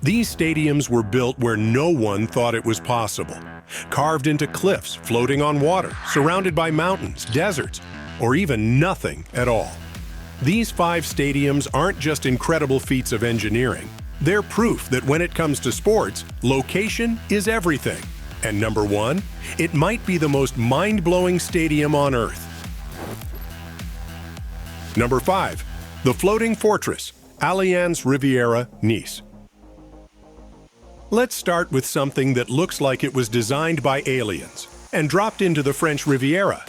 These stadiums were built where no one thought it was possible. Carved into cliffs, floating on water, surrounded by mountains, deserts, or even nothing at all. These 5 stadiums aren't just incredible feats of engineering. They're proof that when it comes to sports, location is everything. And number 1, it might be the most mind-blowing stadium on Earth. Number 5, the Floating Fortress, Allianz Riviera, Nice. Let's start with something that looks like it was designed by aliens and dropped into the French Riviera.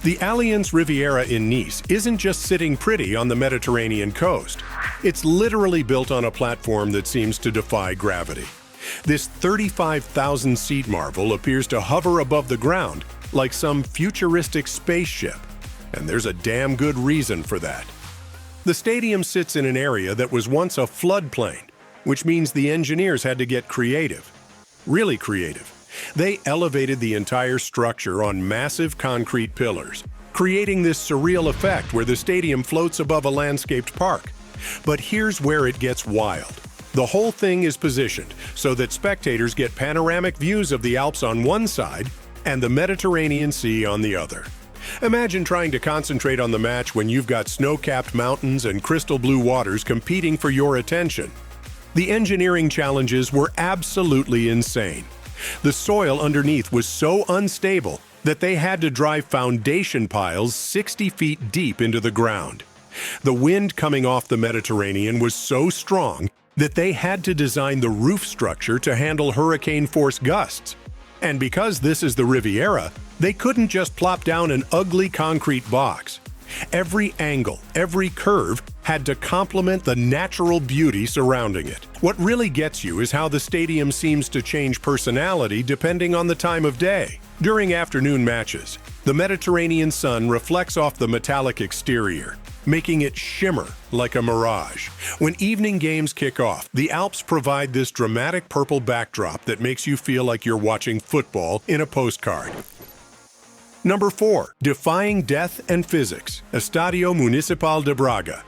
The Allianz Riviera in Nice isn't just sitting pretty on the Mediterranean coast. It's literally built on a platform that seems to defy gravity. This 35,000-seat marvel appears to hover above the ground like some futuristic spaceship, and there's a damn good reason for that. The stadium sits in an area that was once a floodplain, which means the engineers had to get creative. Really creative. They elevated the entire structure on massive concrete pillars, creating this surreal effect where the stadium floats above a landscaped park. But here's where it gets wild. The whole thing is positioned so that spectators get panoramic views of the Alps on one side and the Mediterranean Sea on the other. Imagine trying to concentrate on the match when you've got snow-capped mountains and crystal blue waters competing for your attention. The engineering challenges were absolutely insane. The soil underneath was so unstable that they had to drive foundation piles 60 feet deep into the ground. The wind coming off the Mediterranean was so strong that they had to design the roof structure to handle hurricane-force gusts. And because this is the Riviera, they couldn't just plop down an ugly concrete box. Every angle, every curve had to complement the natural beauty surrounding it. What really gets you is how the stadium seems to change personality depending on the time of day. During afternoon matches, the Mediterranean sun reflects off the metallic exterior, making it shimmer like a mirage. When evening games kick off, the Alps provide this dramatic purple backdrop that makes you feel like you're watching football in a postcard. Number 4, defying death and physics, Estadio Municipal de Braga.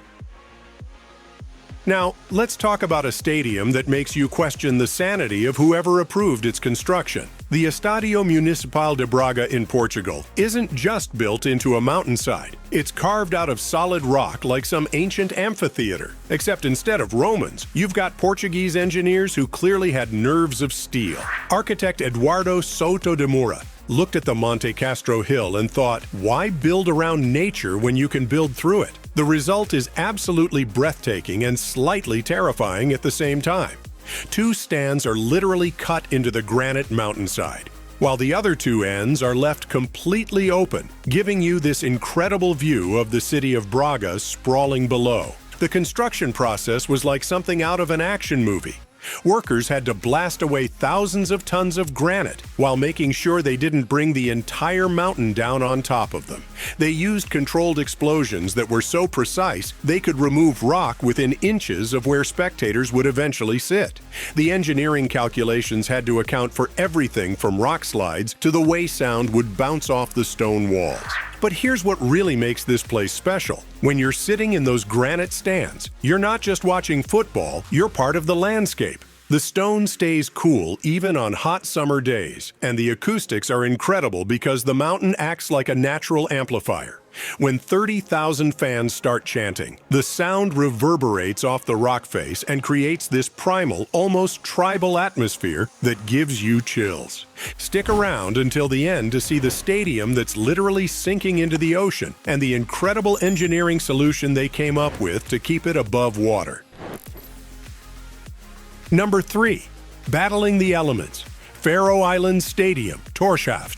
Now, let's talk about a stadium that makes you question the sanity of whoever approved its construction. The Estadio Municipal de Braga in Portugal isn't just built into a mountainside. It's carved out of solid rock like some ancient amphitheater. Except instead of Romans, you've got Portuguese engineers who clearly had nerves of steel. Architect Eduardo Souto de Moura looked at the Monte Castro hill and thought, why build around nature when you can build through it? The result is absolutely breathtaking and slightly terrifying at the same time. 2 stands are literally cut into the granite mountainside, while the other 2 ends are left completely open, giving you this incredible view of the city of Braga sprawling below. The construction process was like something out of an action movie. Workers had to blast away thousands of tons of granite while making sure they didn't bring the entire mountain down on top of them. They used controlled explosions that were so precise they could remove rock within inches of where spectators would eventually sit. The engineering calculations had to account for everything from rock slides to the way sound would bounce off the stone walls. But here's what really makes this place special. When you're sitting in those granite stands, you're not just watching football, you're part of the landscape. The stone stays cool even on hot summer days, and the acoustics are incredible because the mountain acts like a natural amplifier. When 30,000 fans start chanting, the sound reverberates off the rock face and creates this primal, almost tribal atmosphere that gives you chills. Stick around until the end to see the stadium that's literally sinking into the ocean and the incredible engineering solution they came up with to keep it above water. Number 3, battling the elements, Faroe Islands Stadium, Tórshavn.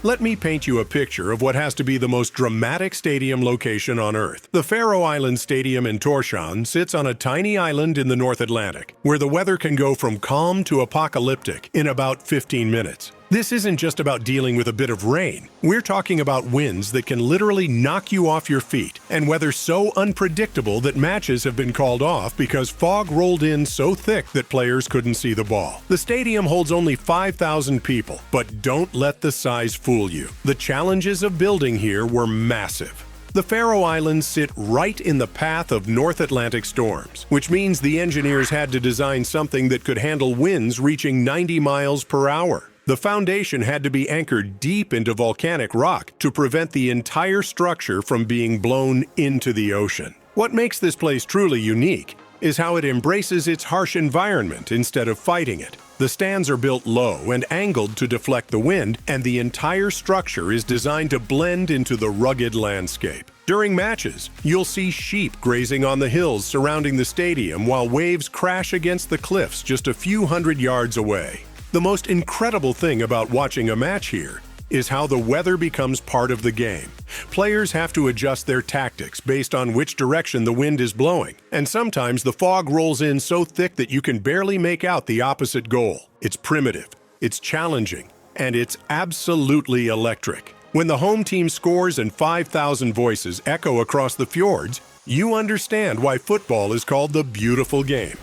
Let me paint you a picture of what has to be the most dramatic stadium location on Earth. The Faroe Islands Stadium in Tórshavn sits on a tiny island in the North Atlantic, where the weather can go from calm to apocalyptic in about 15 minutes. This isn't just about dealing with a bit of rain. We're talking about winds that can literally knock you off your feet, and weather so unpredictable that matches have been called off because fog rolled in so thick that players couldn't see the ball. The stadium holds only 5,000 people, but don't let the size fool you. The challenges of building here were massive. The Faroe Islands sit right in the path of North Atlantic storms, which means the engineers had to design something that could handle winds reaching 90 miles per hour. The foundation had to be anchored deep into volcanic rock to prevent the entire structure from being blown into the ocean. What makes this place truly unique is how it embraces its harsh environment instead of fighting it. The stands are built low and angled to deflect the wind, and the entire structure is designed to blend into the rugged landscape. During matches, you'll see sheep grazing on the hills surrounding the stadium while waves crash against the cliffs just a few hundred yards away. The most incredible thing about watching a match here is how the weather becomes part of the game. Players have to adjust their tactics based on which direction the wind is blowing, and sometimes the fog rolls in so thick that you can barely make out the opposite goal. It's primitive, it's challenging, and it's absolutely electric. When the home team scores and 5,000 voices echo across the fjords, you understand why football is called the beautiful game.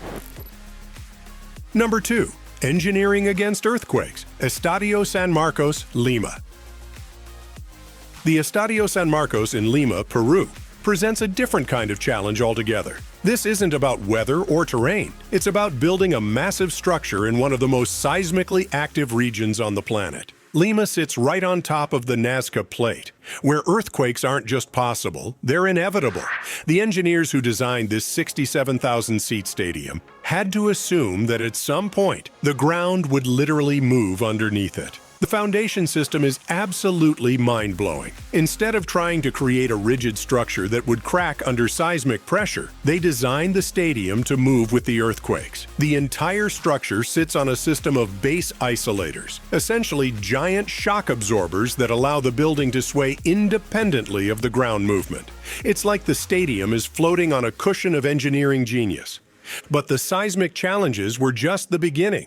Number 2. Engineering against earthquakes. Estadio San Marcos, Lima. The Estadio San Marcos in Lima, Peru, presents a different kind of challenge altogether. This isn't about weather or terrain. It's about building a massive structure in one of the most seismically active regions on the planet. Lima sits right on top of the Nazca Plate, where earthquakes aren't just possible, they're inevitable. The engineers who designed this 67,000-seat stadium had to assume that at some point, the ground would literally move underneath it. The foundation system is absolutely mind-blowing. Instead of trying to create a rigid structure that would crack under seismic pressure, they designed the stadium to move with the earthquakes. The entire structure sits on a system of base isolators, essentially giant shock absorbers that allow the building to sway independently of the ground movement. It's like the stadium is floating on a cushion of engineering genius. But the seismic challenges were just the beginning.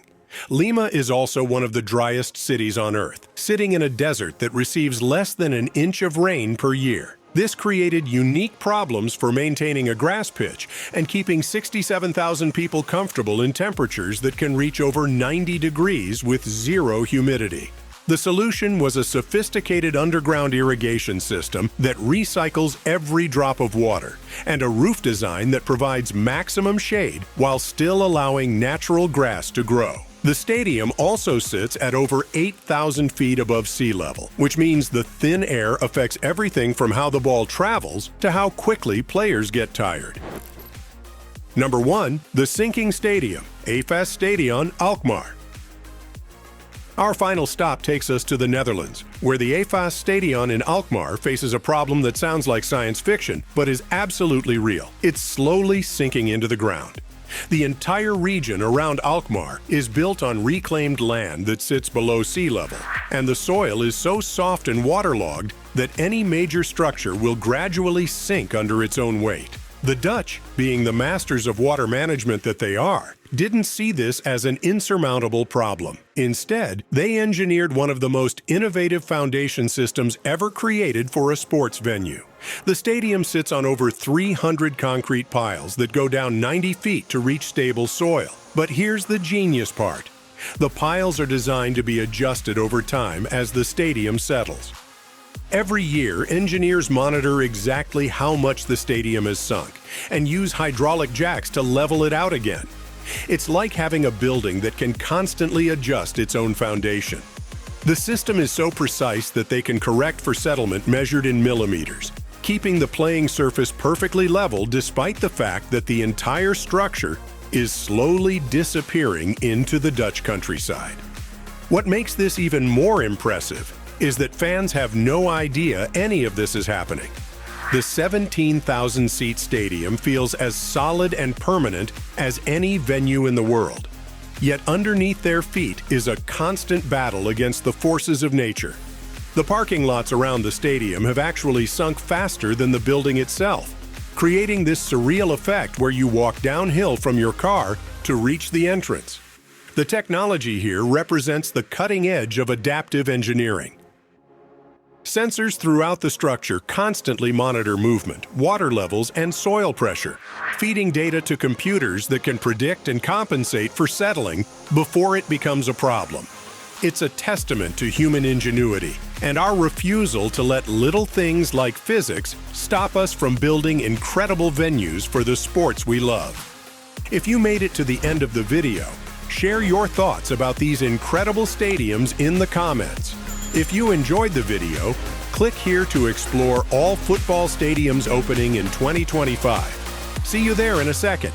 Lima is also one of the driest cities on Earth, sitting in a desert that receives less than an inch of rain per year. This created unique problems for maintaining a grass pitch and keeping 67,000 people comfortable in temperatures that can reach over 90 degrees with zero humidity. The solution was a sophisticated underground irrigation system that recycles every drop of water, and a roof design that provides maximum shade while still allowing natural grass to grow. The stadium also sits at over 8,000 feet above sea level, which means the thin air affects everything from how the ball travels to how quickly players get tired. Number 1. The sinking stadium, AFAS Stadion Alkmaar. Our final stop takes us to the Netherlands, where the AFAS Stadion in Alkmaar faces a problem that sounds like science fiction, but is absolutely real. It's slowly sinking into the ground. The entire region around Alkmaar is built on reclaimed land that sits below sea level, and the soil is so soft and waterlogged that any major structure will gradually sink under its own weight. The Dutch, being the masters of water management that they are, didn't see this as an insurmountable problem. Instead, they engineered one of the most innovative foundation systems ever created for a sports venue. The stadium sits on over 300 concrete piles that go down 90 feet to reach stable soil. But here's the genius part. The piles are designed to be adjusted over time as the stadium settles. Every year, engineers monitor exactly how much the stadium has sunk and use hydraulic jacks to level it out again. It's like having a building that can constantly adjust its own foundation. The system is so precise that they can correct for settlement measured in millimeters, keeping the playing surface perfectly level despite the fact that the entire structure is slowly disappearing into the Dutch countryside. What makes this even more impressive is that fans have no idea any of this is happening. The 17,000-seat stadium feels as solid and permanent as any venue in the world. Yet underneath their feet is a constant battle against the forces of nature. The parking lots around the stadium have actually sunk faster than the building itself, creating this surreal effect where you walk downhill from your car to reach the entrance. The technology here represents the cutting edge of adaptive engineering. Sensors throughout the structure constantly monitor movement, water levels, and soil pressure, feeding data to computers that can predict and compensate for settling before it becomes a problem. It's a testament to human ingenuity and our refusal to let little things like physics stop us from building incredible venues for the sports we love. If you made it to the end of the video, share your thoughts about these incredible stadiums in the comments. If you enjoyed the video, click here to explore all football stadiums opening in 2025. See you there in a second.